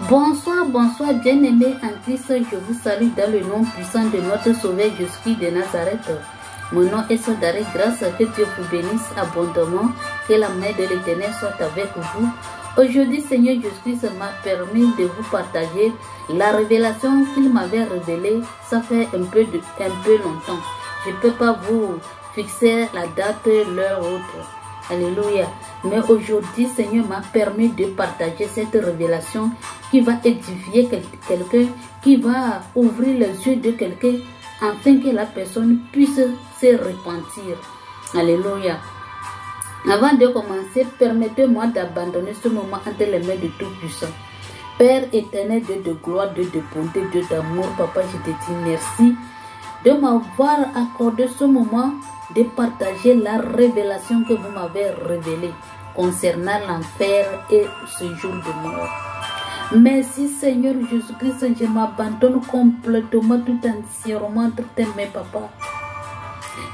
Bonsoir, bonsoir, bien-aimés en Christ, je vous salue dans le nom puissant de notre Sauveur Jésus-Christ de Nazareth. Mon nom est Soldare Grâce, que Dieu vous bénisse abondamment, que la main de l'Éternel soit avec vous. Aujourd'hui, Seigneur Jésus-Christ m'a permis de vous partager la révélation qu'il m'avait révélée, ça fait un peu longtemps. Je ne peux pas vous fixer la date, l'heure autre. Alléluia. Mais aujourd'hui, Seigneur m'a permis de partager cette révélation qui va édifier quelqu'un, qui va ouvrir les yeux de quelqu'un, afin que la personne puisse se repentir. Alléluia. Avant de commencer, permettez-moi d'abandonner ce moment entre les mains de Tout-Puissant. Père éternel, Dieu de gloire, Dieu de bonté, Dieu d'amour, Papa, je te dis merci de m'avoir accordé ce moment de partager la révélation que vous m'avez révélée concernant l'enfer et ce jour de mort. Merci Seigneur Jésus-Christ, je m'abandonne complètement, tout entièrement entre tes mains, Papa.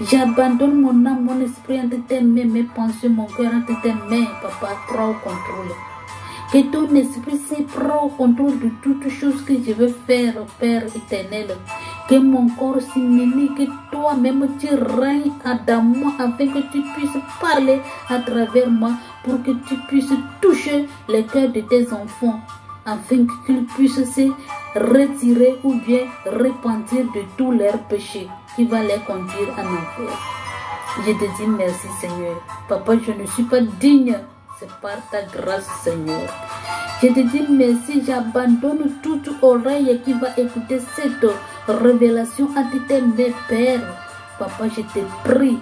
J'abandonne mon âme, mon esprit entre tes mains, mes pensées, mon cœur entre tes mains, Papa. Prends au contrôle. Que ton esprit se prend au contrôle de toutes choses que je veux faire, Père éternel. Que mon corps s'humilie, que toi-même tu règnes dans moi afin que tu puisses parler à travers moi, pour que tu puisses toucher le cœur de tes enfants, afin qu'ils puissent se retirer ou bien repentir de tous leurs péchés qui va les conduire en enfer. Je te dis merci Seigneur. Papa, je ne suis pas digne. C'est par ta grâce, Seigneur. Je te dis merci, j'abandonne toute oreille qui va écouter cette révélation entre tes mains, Père. Papa, je te prie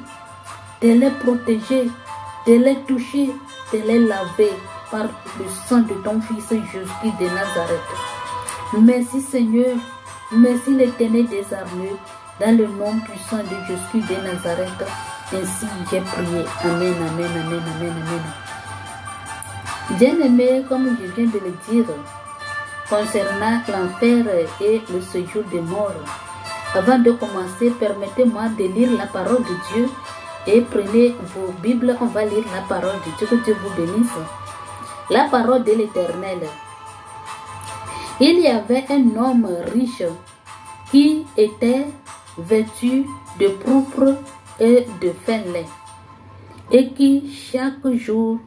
de les protéger, de les toucher, de les laver par le sang de ton Fils Jésus de Nazareth. Merci, Seigneur. Merci, l'Éternel des armées, dans le nom puissant de Jésus de Nazareth. Ainsi, j'ai prié. Amen, amen, amen, amen, amen. Bien-aimé, comme je viens de le dire, concernant l'enfer et le séjour des morts, avant de commencer, permettez-moi de lire la parole de Dieu et prenez vos Bibles, on va lire la parole de Dieu, que Dieu vous bénisse. La parole de l'Éternel. Il y avait un homme riche qui était vêtu de pourpre et de fin lait et qui chaque jour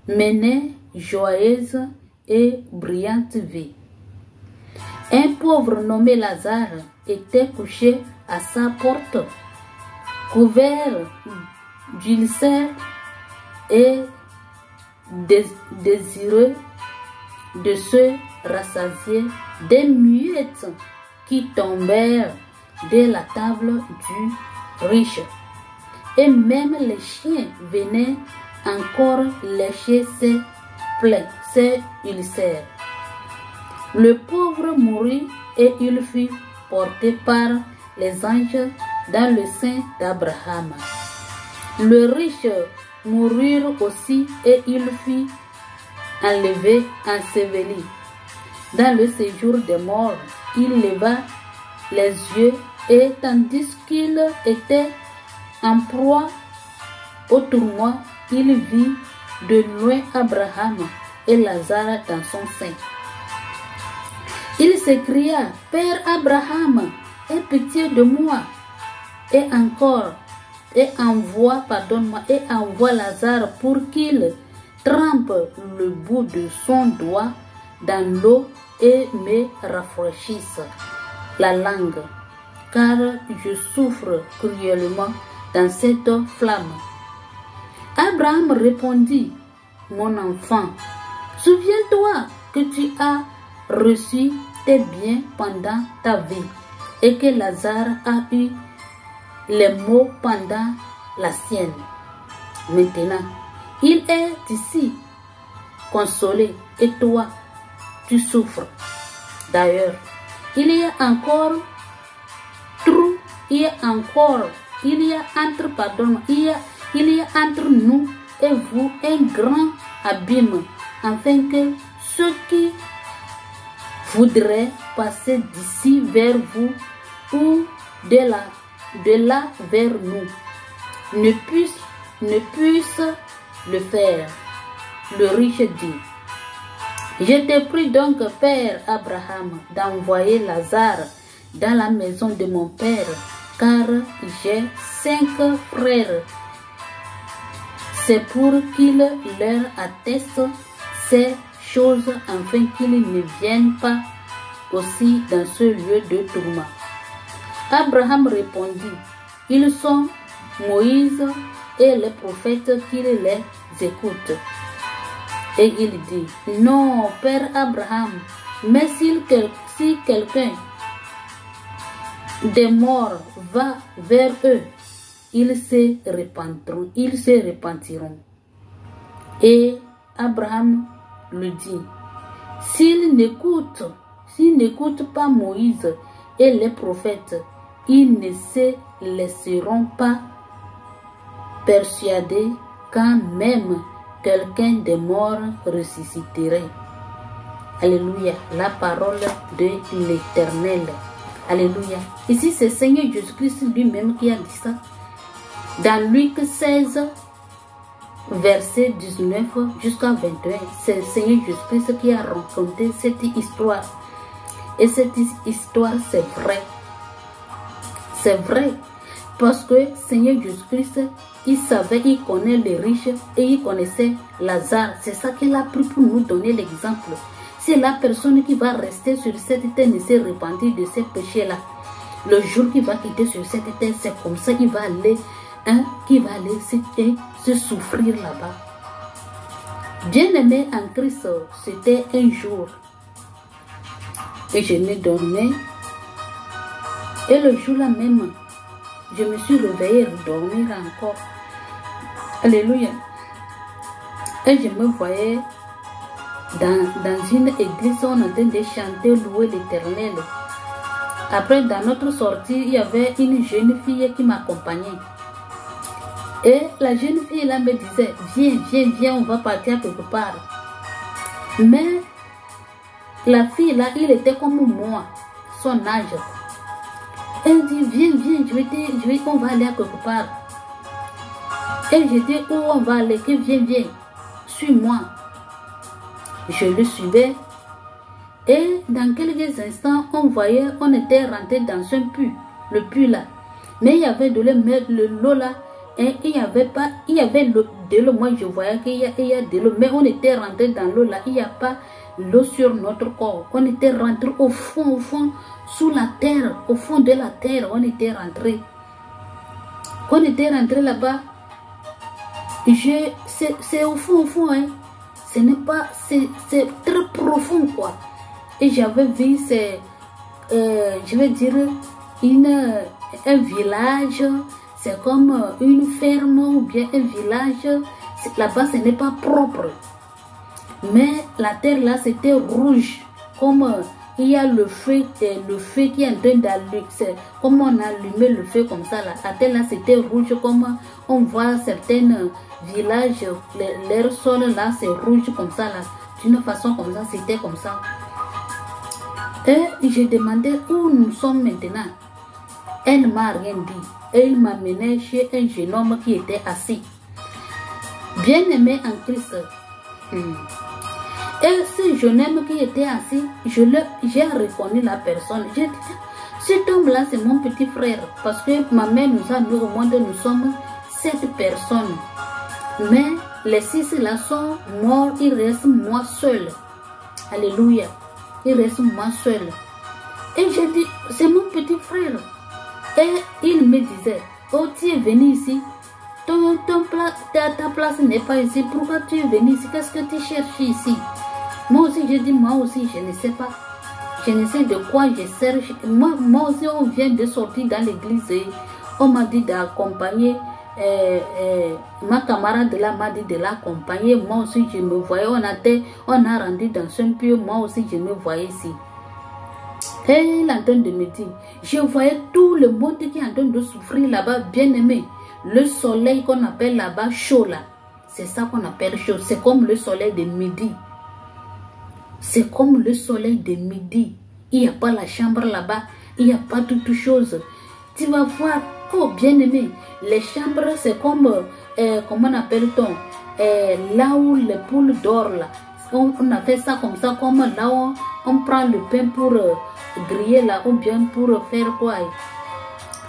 menait joyeuse et brillante vie. Un pauvre nommé Lazare était couché à sa porte, couvert d'ulcères et désireux de se rassasier des miettes qui tombèrent de la table du riche. Et même les chiens venaient encore lécher ses plaies, ses ulcères. Le pauvre mourut et il fut porté par les anges dans le sein d'Abraham. Le riche mourut aussi et il fut enlevé, enseveli. Dans le séjour des morts, il leva les yeux et tandis qu'il était en proie au tourment, il vit de loin Abraham et Lazare dans son sein. Il s'écria, Père Abraham, aie pitié de moi, et envoie Lazare pour qu'il trempe le bout de son doigt dans l'eau et me rafraîchisse la langue, car je souffre cruellement dans cette flamme. Abraham répondit, mon enfant, souviens-toi que tu as reçu tes biens pendant ta vie et que Lazare a eu les maux pendant la sienne. Maintenant, il est ici, consolé, et toi, tu souffres. D'ailleurs, il y a entre nous et vous un grand abîme, afin que ceux qui voudraient passer d'ici vers vous ou de là vers nous ne puissent le faire. Le riche dit, Je te prie donc, Père Abraham, d'envoyer Lazare dans la maison de mon père, car j'ai 5 frères. C'est pour qu'il leur atteste ces choses afin qu'ils ne viennent pas aussi dans ce lieu de tourment. Abraham répondit, ils sont Moïse et les prophètes qui les écoutent. Et il dit, non, Père Abraham, mais si quelqu'un des morts va vers eux, ils se repentiront. Et Abraham le dit, s'ils n'écoutent pas Moïse et les prophètes, ils ne se laisseront pas persuader quand même quelqu'un des morts ressusciterait. Alléluia, la parole de l'Éternel. Alléluia. Ici, c'est Seigneur Jésus-Christ lui-même qui a dit ça. Dans Luc 16, verset 19 jusqu'à 21, c'est le Seigneur Jésus-Christ qui a raconté cette histoire. Et cette histoire, c'est vrai. C'est vrai. Parce que Seigneur Jésus-Christ, il savait, il connaît les riches et il connaissait Lazare. C'est ça qu'il a pris pour nous donner l'exemple. C'est la personne qui va rester sur cette terre ne se repentir de ses péchés-là. Le jour qu'il va quitter sur cette terre, c'est comme ça qu'il va aller, qu'il va aller se souffrir là-bas. Bien-aimé en Christ, c'était un jour. Et je me dormais. Et le jour-là même, je me suis réveillée à dormir encore. Alléluia. Et je me voyais dans une église, on entendait de chanter, louer l'Éternel. Après, dans notre sortie, il y avait une jeune fille qui m'accompagnait. Et la jeune fille là me disait, viens, on va partir quelque part. Mais la fille là, il était comme moi, son âge. Elle dit, viens, on va aller à quelque part. Et je dis, où on va aller? Que viens, suis-moi. Je le suivais. Et dans quelques instants, on était rentré dans un puits, le puits là. Mais il y avait de l'eau là. Et il y avait de l'eau. Moi, je voyais qu'il y a de l'eau. Mais on était rentré dans l'eau là. Il n'y a pas l'eau sur notre corps. On était rentré au fond, sous la terre, au fond de la terre. On était rentré. Quand on était rentré là-bas, c'est au fond, hein. Ce n'est pas, c'est très profond, quoi. Et j'avais vu, je vais dire, un village. C'est comme une ferme ou bien un village. Là-bas, ce n'est pas propre. Mais la terre là, c'était rouge. Comme il y a le feu qui est en train d'allumer. Comme on allumait le feu comme ça. Là. La terre là, c'était rouge. Comme on voit certains villages, leur sol là, c'est rouge comme ça. D'une façon comme ça, c'était comme ça. Et j'ai demandé où nous sommes maintenant. Elle ne m'a rien dit. Et il m'a mené chez un jeune homme qui était assis. Bien-aimé en Christ. Et ce jeune homme qui était assis, j'ai reconnu la personne. J'ai dit, cet homme-là, c'est mon petit frère. Parce que ma mère nous a mis au monde, nous sommes 7 personnes. Mais les 6 là sont morts, il reste moi seul. Alléluia. Il reste moi seul. Et j'ai dit, c'est mon petit frère. Et il me disait, oh, tu es venu ici. Ta place n'est pas ici. Pourquoi tu es venu ici? Qu'est-ce que tu cherches ici? Moi aussi, je dis, moi aussi, je ne sais pas. Je ne sais de quoi je cherche. Moi aussi, on vient de sortir dans l'église. On m'a dit d'accompagner. Ma camarade là m'a dit de l'accompagner. Moi aussi, je me voyais. On a rendu dans un puits. Moi aussi, je me voyais ici. Et il est en train de me dire, je voyais tout le monde qui est en train de souffrir là-bas, bien aimé. Le soleil qu'on appelle là-bas chaud là, c'est ça qu'on appelle chaud. C'est comme le soleil de midi. C'est comme le soleil de midi. Il n'y a pas la chambre là-bas, il n'y a pas toute chose. Tu vas voir, oh bien aimé, les chambres c'est comme, comment appelle-t-on, là où les poules dorment là. on a fait ça comme ça, comme là on prend le pain pour griller là, ou bien pour faire quoi.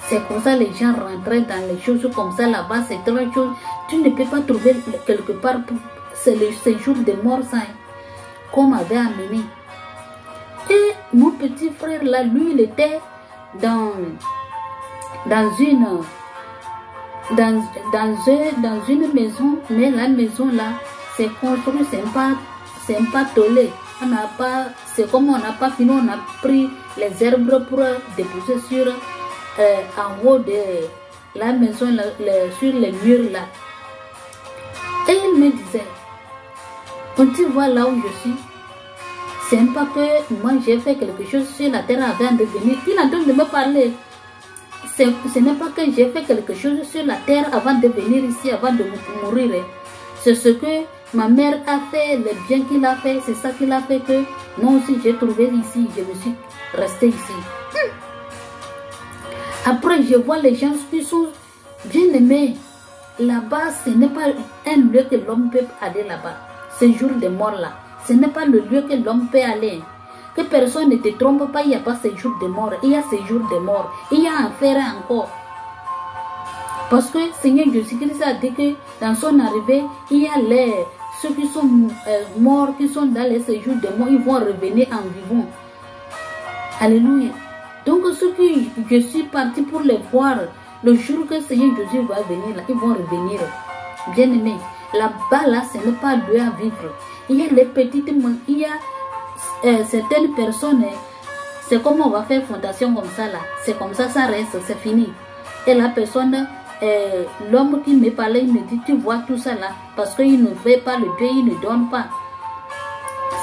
C'est comme ça les gens rentraient dans les choses comme ça là-bas, c'est très chose. Tu ne peux pas trouver quelque part, c'est le séjour de mort ça, qu'on m'avait amené. Et mon petit frère là, lui, il était dans une maison, mais la maison là, c'est construit, c'est pas tolé. On n'a pas, c'est comme on n'a pas fini, on a pris les herbes pour déposer sur en haut de la maison, sur les murs là. Et il me disait, quand tu vois là où je suis, c'est pas que moi j'ai fait quelque chose sur la terre avant de venir. Il est en train de me parler. Ce n'est pas que j'ai fait quelque chose sur la terre avant de venir ici, avant de mourir. C'est ce que ma mère a fait, le bien qu'il a fait, c'est ça qu'il a fait que moi aussi j'ai trouvé ici, je me suis resté ici. Après, je vois les gens qui sont bien aimés. Là-bas, ce n'est pas un lieu que l'homme peut aller là-bas. Ce jour de mort là, ce n'est pas le lieu que l'homme peut aller. Que personne ne te trompe pas, il n'y a pas ce jour de mort, il y a ce jour de mort, il y a enfer encore. Parce que Seigneur Jésus-Christ a dit que dans son arrivée, il y a ceux qui sont morts, qui sont dans les séjours de mort, ils vont revenir en vivant. Alléluia. Donc ceux qui je suis parti pour les voir, le jour que Seigneur Jésus va venir, là, ils vont revenir. Bien aimé, là-bas, là, ce n'est pas lieu à vivre. Il y a les petites, il y a certaines personnes, c'est comme on va faire fondation comme ça là, c'est comme ça, ça reste, c'est fini. Et la personne, l'homme qui me parlait, il me dit, tu vois tout ça là, parce qu'il ne fait pas le bien, il ne donne pas.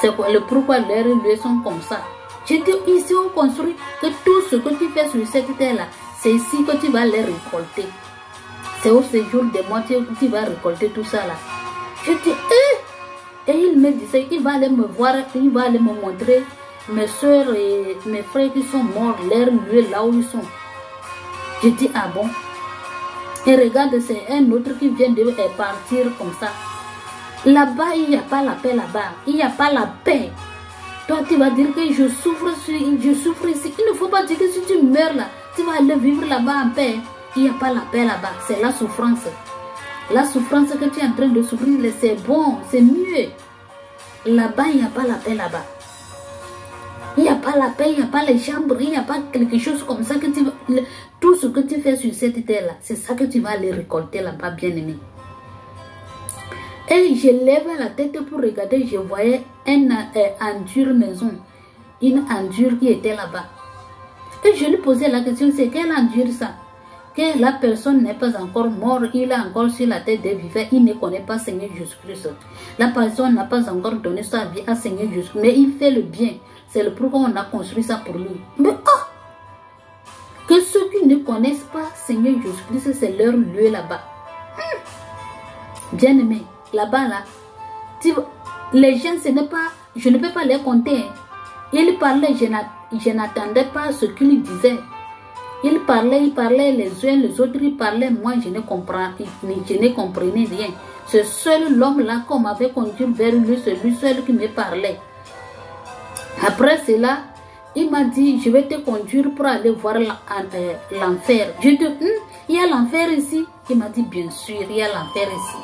C'est le pourquoi leurs lieux sont comme ça. Je dis, ici on construit que tout ce que tu fais sur cette terre là, c'est ici que tu vas les récolter. C'est au séjour des mois que tu vas récolter tout ça là. Je dis, et il me disait, il va aller me voir, il va aller me montrer mes soeurs et mes frères qui sont morts, leur lieu là où ils sont. Je dis, ah bon? Et regarde, c'est un autre qui vient de partir comme ça. Là-bas, il n'y a pas la paix là-bas. Il n'y a pas la paix. Toi, tu vas dire que je souffre ici. Il ne faut pas dire que si tu meurs là, tu vas aller vivre là-bas en paix. Il n'y a pas la paix là-bas. C'est la souffrance. La souffrance que tu es en train de souffrir, c'est bon, c'est mieux. Là-bas, il n'y a pas la paix là-bas. Il n'y a pas la paix, il n'y a pas les chambres, il n'y a pas quelque chose comme ça que tu vas... Tout ce que tu fais sur cette terre-là, c'est ça que tu vas aller récolter là-bas, bien-aimé. Et je lève la tête pour regarder, je voyais une endure maison. Une endure qui était là-bas. Et je lui posais la question, c'est quelle endure ça? Que la personne n'est pas encore morte, il est encore sur la tête des vivants, il ne connaît pas Seigneur Jésus-Christ. La personne n'a pas encore donné sa vie à Seigneur Jésus, mais il fait le bien. C'est le pourquoi on a construit ça pour lui. Mais que ceux qui ne connaissent pas Seigneur Jésus-Christ, c'est leur lieu là-bas. Bien aimé, là-bas, là, les gens, ce n'est pas, je ne peux pas les compter. Ils parlaient, je n'attendais pas ce qu'ils disaient. Ils parlaient les uns les autres, ils parlaient, moi je ne comprenais rien. Ce seul l'homme-là qu'on m'avait conduit vers lui, c'est lui seul qui me parlait. Après cela, il m'a dit, je vais te conduire pour aller voir l'enfer. Je dis, il y a l'enfer ici. Il m'a dit, bien sûr, il y a l'enfer ici.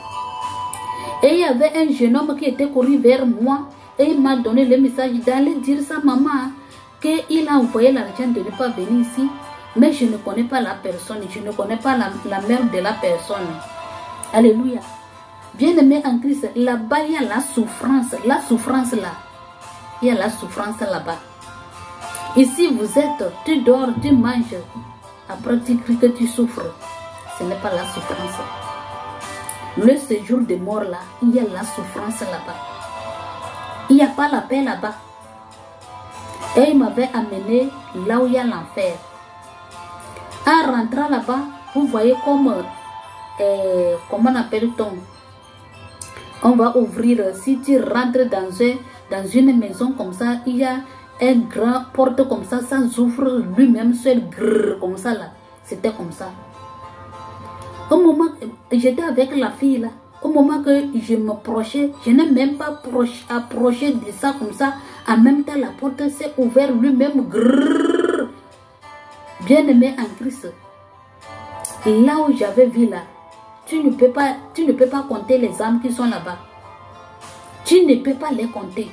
Et il y avait un jeune homme qui était couru vers moi et il m'a donné le message d'aller dire à sa maman qu'il a envoyé l'argent de ne pas venir ici. Mais je ne connais pas la personne, je ne connais pas la mère de la personne. Alléluia. Bien-aimé en Christ, là-bas, il y a la souffrance. La souffrance là. Il y a la souffrance là-bas. Ici, vous êtes, tu dors, tu manges. Après, tu cries que tu souffres. Ce n'est pas la souffrance. Le séjour de mort là, il y a la souffrance là-bas. Il n'y a pas la paix là-bas. Et il m'avait amené là où il y a l'enfer. En rentrant là-bas, vous voyez comment on appelle-t-on? On va ouvrir, si tu rentres dans une maison comme ça, il y a un grand porte comme ça ouvre lui-même seul, comme ça là. C'était comme ça. Au moment, j'étais avec la fille là. au moment que je me prochais, je n'ai même pas approché de ça comme ça. En même temps, la porte s'est ouverte lui-même. Bien-aimé en Christ, là où j'avais vu là, tu ne peux pas compter les âmes qui sont là-bas. Tu ne peux pas les compter.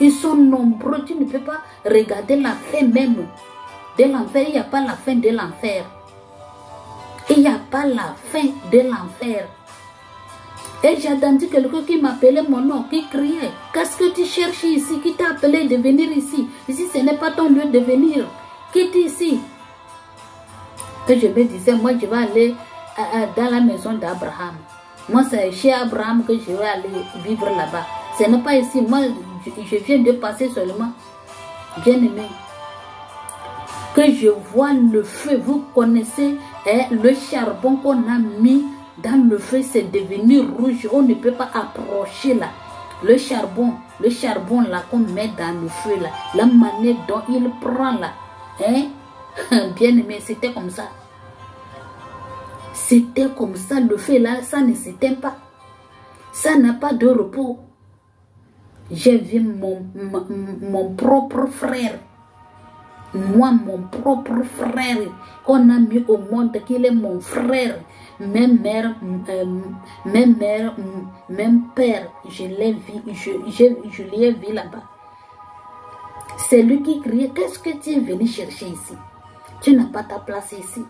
Ils sont nombreux, tu ne peux pas regarder la fin même de l'enfer. Il n'y a pas la fin de l'enfer. Il n'y a pas la fin de l'enfer. Et j'ai entendu quelqu'un qui m'appelait mon nom, qui criait. Qu'est-ce que tu cherches ici? Qui t'a appelé de venir ici? Ici, ce n'est pas ton lieu de venir. Quitte ici. Et je me disais, moi, je vais aller dans la maison d'Abraham. Moi, c'est chez Abraham que je vais aller vivre là-bas. Ce n'est pas ici. Moi, je viens de passer seulement. Bien-aimé. Que je vois le feu. Vous connaissez le charbon qu'on a mis dans le feu, c'est devenu rouge. On ne peut pas approcher là. Le charbon là qu'on met dans le feu là. La manière dont il prend là. Hein? Bien-aimé, c'était comme ça. C'était comme ça. Le feu là, ça ne s'éteint pas. Ça n'a pas de repos. J'ai vu mon propre frère. Moi, mon propre frère, qu'on a mis au monde, qu'il est mon frère. Même mère, même père, je l'ai vu, je l'ai vu là-bas. C'est lui qui criait, qu'est-ce que tu es venu chercher ici? Tu n'as pas ta place ici.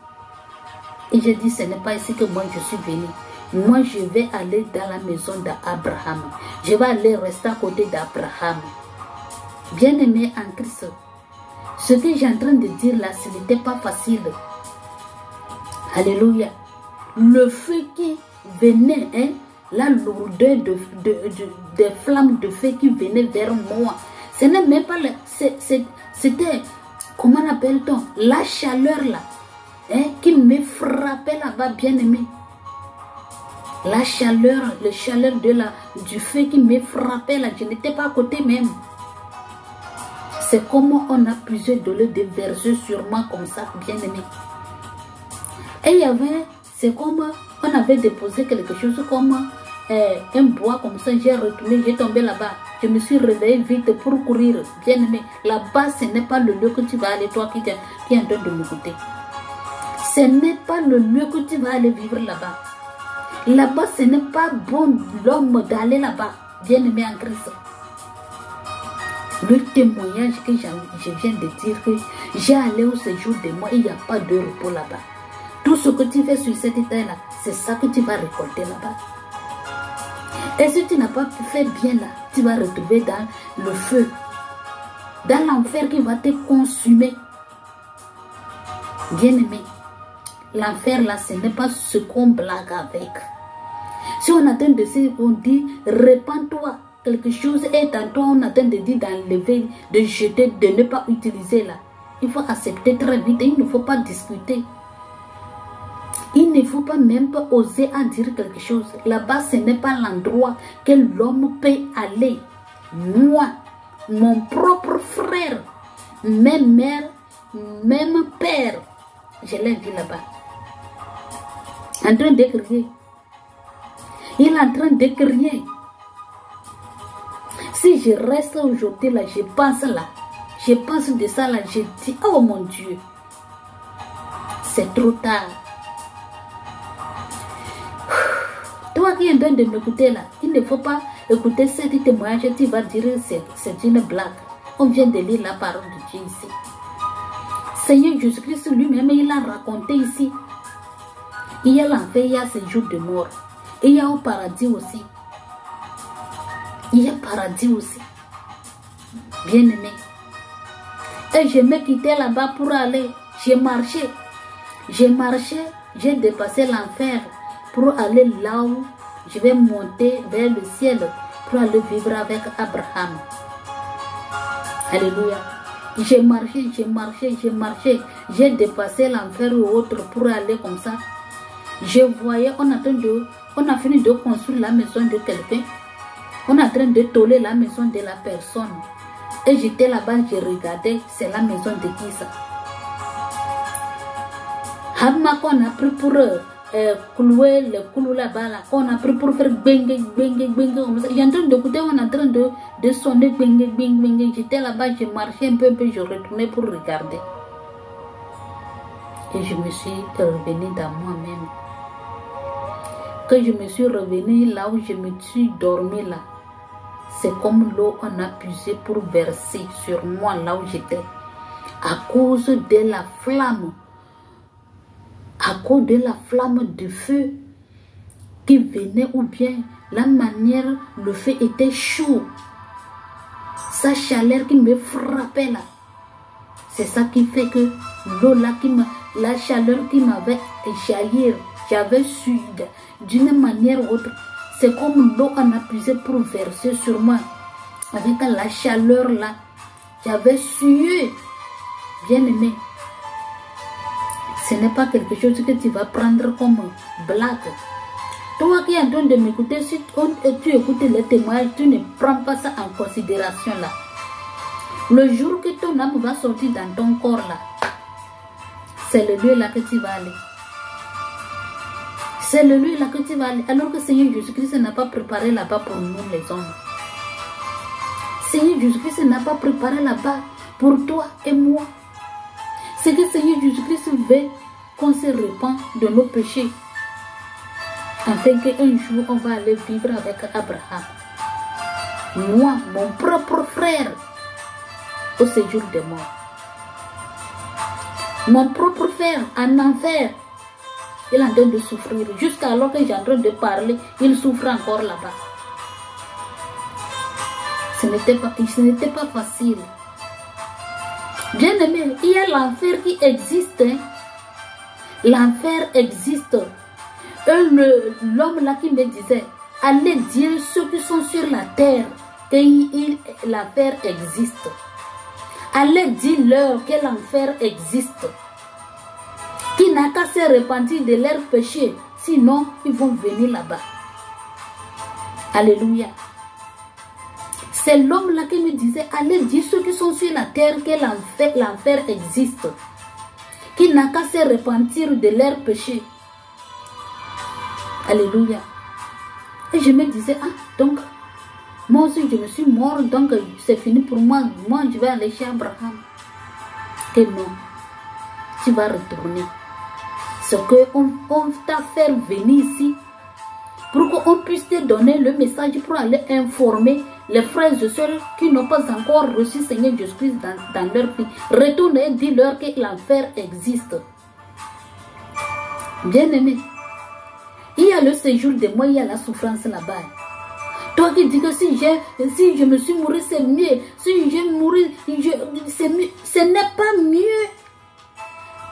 Et j'ai dit, ce n'est pas ici que moi je suis venu. Moi, je vais aller dans la maison d'Abraham. Je vais aller rester à côté d'Abraham. Bien-aimé en Christ, ce que j'ai en train de dire là, ce n'était pas facile. Alléluia. Le feu qui venait, hein, la lourdeur des flammes de feu qui venaient vers moi, ce n'est même pas c'était, comment appelle-t-on, la chaleur là, hein, qui me frappait là-bas, bien-aimé. La chaleur du feu qui me frappait là, je n'étais pas à côté même. C'est comment on a plusieurs de déverser sur moi comme ça, bien-aimé. Et il y avait, c'est comme on avait déposé quelque chose comme un bois comme ça, j'ai retourné, j'ai tombé là-bas. Je me suis réveillé vite pour courir, bien-aimé. Là-bas, ce n'est pas le lieu que tu vas aller, toi qui es en train de m'écouter. Ce n'est pas le lieu que tu vas aller vivre là-bas. Là-bas, ce n'est pas bon l'homme d'aller là-bas, bien-aimé en Christ. Le témoignage que je viens de dire que j'ai allé au séjour de moi, il n'y a pas de repos là-bas. Tout ce que tu fais sur cette terre-là, c'est ça que tu vas récolter là-bas. Et si tu n'as pas fait bien là, tu vas retrouver dans le feu, dans l'enfer qui va te consumer. Bien-aimé, l'enfer là, ce n'est pas ce qu'on blague avec. Si on attend de ça, on dit, répands-toi. Quelque chose est en toi, on attend de dire d'enlever, de jeter, de ne pas utiliser là. Il faut accepter très vite, il ne faut pas discuter. Il ne faut pas même pas oser en dire quelque chose. Là-bas, ce n'est pas l'endroit que l'homme peut aller. Moi, mon propre frère, même mère, même père, je l'ai vu là-bas. En train de crier. Il est en train de crier. Si je reste aujourd'hui là, je pense là. Je pense de ça là, je dis, oh mon Dieu. C'est trop tard. Toi qui es en train de m'écouter là, il ne faut pas écouter ce témoignage, tu vas dire c'est une blague. On vient de lire la parole de Dieu ici. Seigneur Jésus-Christ lui-même, il a raconté ici. Il y a l'enfer, il y a ce jour de mort. Et il y a au paradis aussi. Il y a paradis aussi. Bien-aimé. Et je me quittais là-bas pour aller. J'ai marché. J'ai dépassé l'enfer pour aller là où je vais monter vers le ciel pour aller vivre avec Abraham. Alléluia. J'ai marché. J'ai dépassé l'enfer ou autre pour aller comme ça. Je voyais, on a fini de construire la maison de quelqu'un. On est en train de toller la maison de la personne. Et j'étais là-bas, je regardais, c'est la maison de qui ça? Hamma qu'on a pris clouer les clous là-bas, là, qu'on a pris pour faire bengue. J'ai en train d'écouter, on est en train de sonner bengue. J'étais là-bas, j'ai marché un peu, je retournais pour regarder. Et je me suis revenue dans moi-même. Quand je me suis revenue là où je me suis dormie là, c'est comme l'eau on a puisé pour verser sur moi là où j'étais. À cause de la flamme. À cause de la flamme de feu qui venait, ou bien la manière le feu était chaud. Sa chaleur qui me frappait là. C'est ça qui fait que l'eau là, la chaleur qui m'avait jailli, j'avais su d'une manière ou autre. C'est comme l'eau en a puisé pour verser sur moi. Avec la chaleur là, j'avais sué. Bien aimé. Ce n'est pas quelque chose que tu vas prendre comme blague. Toi qui es en train de m'écouter, si tu écoutes les témoignages, tu ne prends pas ça en considération là. Le jour que ton âme va sortir dans ton corps là, c'est le lieu là que tu vas aller. C'est le lieu là que tu vas aller. Alors que Seigneur Jésus-Christ n'a pas préparé là-bas pour nous les hommes. Seigneur Jésus-Christ n'a pas préparé là-bas pour toi et moi. C'est que Seigneur Jésus-Christ veut qu'on se répand de nos péchés. Afin qu'un jour on va aller vivre avec Abraham. Moi, mon propre frère, au séjour des morts. Mon propre frère en enfer, il est en train de souffrir. Jusqu'à alors que j'ai en train de parler, il souffre encore là-bas. Ce n'était pas facile. Bien aimé, il y a l'enfer qui existe. Hein? L'enfer existe. L'homme là qui me disait, allez dire ceux qui sont sur la terre que l'enfer existe. Allez dire-leur que l'enfer existe. Qui n'a qu'à se repentir de leurs péchés, sinon ils vont venir là-bas. Alléluia. C'est l'homme là qui me disait, allez dire ceux qui sont sur la terre que l'enfer existe. Qui n'a qu'à se repentir de leurs péchés. Alléluia. Et je me disais, ah, donc, moi aussi je me suis mort, donc c'est fini pour moi. Moi je vais aller chez Abraham. Et non, tu vas retourner. Ce qu'on t'a fait venir ici, pour qu'on puisse te donner le message pour aller informer les frères et sœurs qui n'ont pas encore reçu Seigneur Jésus-Christ dans leur vie. Retournez et dis-leur que l'enfer existe. Bien aimé, il y a le séjour de moi, il y a la souffrance là-bas. Toi qui dis que si je me suis mouru, c'est mieux. Si je mouru, c'est mieux. Ce n'est pas mieux.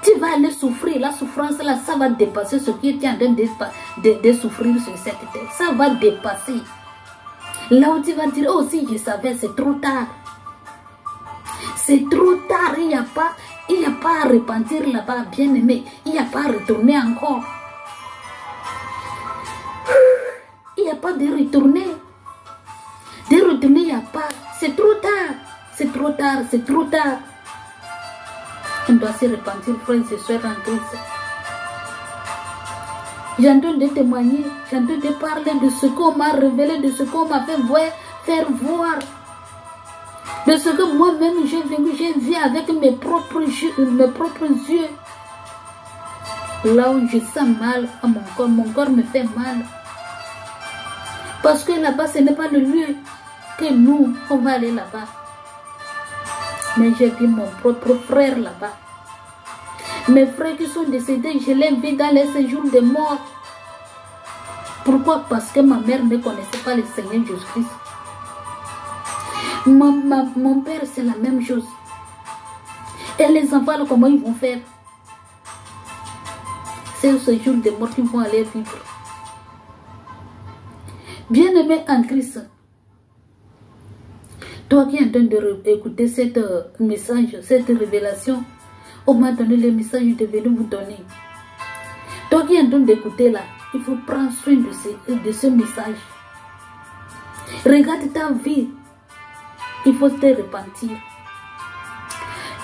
Tu vas aller souffrir. La souffrance là, ça va dépasser ce qui est en train de souffrir sur cette terre. Ça va dépasser. Là où tu vas dire, oh si je savais, c'est trop tard. C'est trop tard. Il n'y a pas à repentir là-bas, bien aimé. Il n'y a pas à retourner encore. Il n'y a pas de retourner. De retourner, il n'y a pas. C'est trop tard. C'est trop tard. C'est trop tard. On doit se repentir, frères et sœurs en Christ. J'ai en train de témoigner. J'ai en train de parler de ce qu'on m'a révélé, de ce qu'on m'a fait faire voir. De ce que moi-même j'ai vu avec mes propres yeux. Là où je sens mal à mon corps me fait mal. Parce que là-bas, ce n'est pas le lieu que nous, on va aller là-bas. Mais j'ai vu mon propre frère là-bas. Mes frères qui sont décédés, je les vis dans les séjours de mort. Pourquoi? Parce que ma mère ne connaissait pas le Seigneur Jésus-Christ. Mon père, c'est la même chose. Et les enfants, là, comment ils vont faire? C'est au séjour de mort qu'ils vont aller vivre. Bien-aimé en Christ, toi qui es en train d'écouter cette message, cette révélation, on m'a donné le message, je devais vous donner. Toi qui es en train d'écouter là, il faut prendre soin de ce message. Regarde ta vie, il faut te repentir.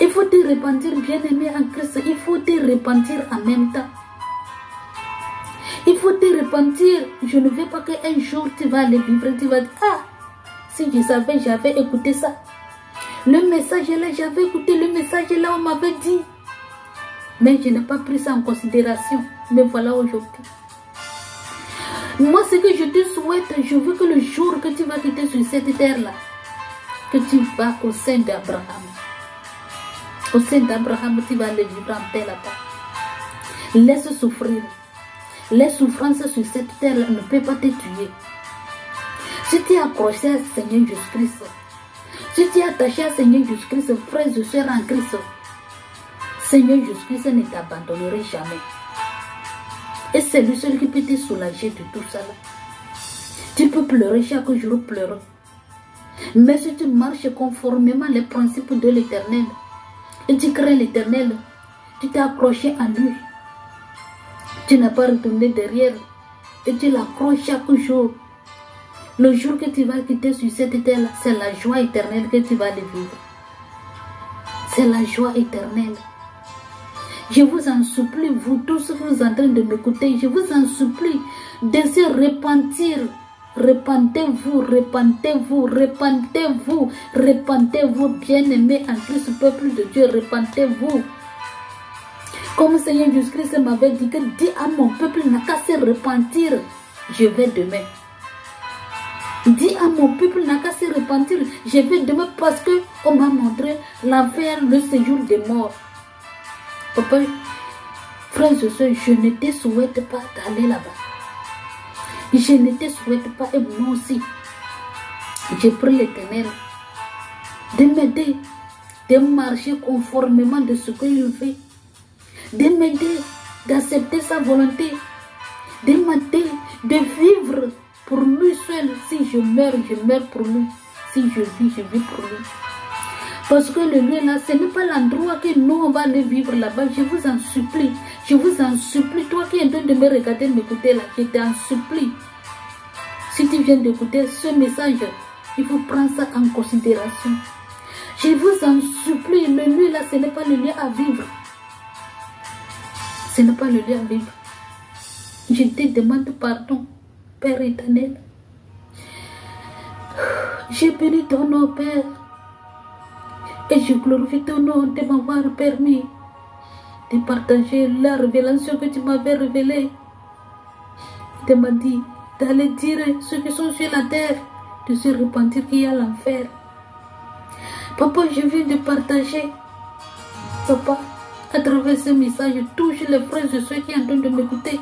Il faut te repentir, bien-aimé en Christ, il faut te repentir en même temps. faut te repentir. Je ne veux pas qu'un jour tu vas aller vivre, tu vas dire, ah, si je savais, j'avais écouté ça. Le message là, j'avais écouté le message là, on m'avait dit. Mais je n'ai pas pris ça en considération. Mais voilà aujourd'hui. Moi, ce que je te souhaite, je veux que le jour que tu vas quitter sur cette terre-là, que tu vas au sein d'Abraham. Au sein d'Abraham, tu vas aller vivre en paix là-bas. Laisse souffrir. Les souffrances sur cette terre ne peuvent pas te tuer. Si tu es accroché à Seigneur Jésus-Christ, si tu es attaché à Seigneur Jésus-Christ, frères et sœurs en Christ, Seigneur Jésus-Christ ne t'abandonnera jamais. Et c'est lui seul qui peut te soulager de tout ça. Tu peux pleurer chaque jour, pleurer. Mais si tu marches conformément les principes de l'Éternel, et tu crains l'Éternel, tu t'es accroché à lui. Tu n'as pas retourné derrière et tu l'accroches chaque jour. Le jour que tu vas quitter sur cette terre, c'est la joie éternelle que tu vas aller vivre. C'est la joie éternelle. Je vous en supplie, vous tous qui vous êtes en train de m'écouter, je vous en supplie de se repentir. Repentez-vous, repentez-vous, repentez-vous, repentez-vous, bien-aimés en Christ, peuple de Dieu, repentez-vous. Comme Seigneur Jésus-Christ m'avait dit que dis à mon peuple n'a qu'à se repentir, je vais demain. Dis à mon peuple n'a qu'à se repentir, je vais demain parce que on m'a montré l'enfer, le séjour des morts. Papa, frères et sœurs, je ne te souhaite pas d'aller là-bas. Je ne te souhaite pas, et moi aussi, je prie l'Éternel de m'aider, de marcher conformément de ce qu'il fait, de m'aider, d'accepter sa volonté, de m'aider, de vivre pour lui seul. Si je meurs pour lui. Si je vis pour lui. Parce que le lieu là, ce n'est pas l'endroit que nous on va aller vivre là-bas. Je vous en supplie. Je vous en supplie. Toi qui es en train de me regarder, m'écouter là, je t'en supplie. Si tu viens d'écouter ce message, il faut prendre ça en considération. Je vous en supplie. Le lieu là, ce n'est pas le lieu à vivre. Ce n'est pas le lieu à vivre. Je te demande pardon, Père éternel. Je bénis ton nom, Père. Et je glorifie ton nom de m'avoir permis de partager la révélation que tu m'avais révélée. Tu m'as dit d'aller dire ceux qui sont sur la terre de se repentir qu'il y a l'enfer. Papa, je viens de partager. Papa, à travers ce message, touche les frères et ceux qui sont en train de m'écouter,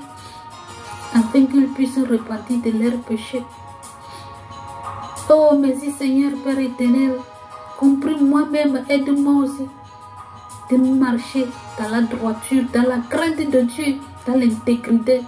afin qu'ils puissent se repentir de leurs péchés. Oh, merci Seigneur, Père éternel. Compris moi-même, aide-moi aussi de marcher dans la droiture, dans la crainte de Dieu, dans l'intégrité.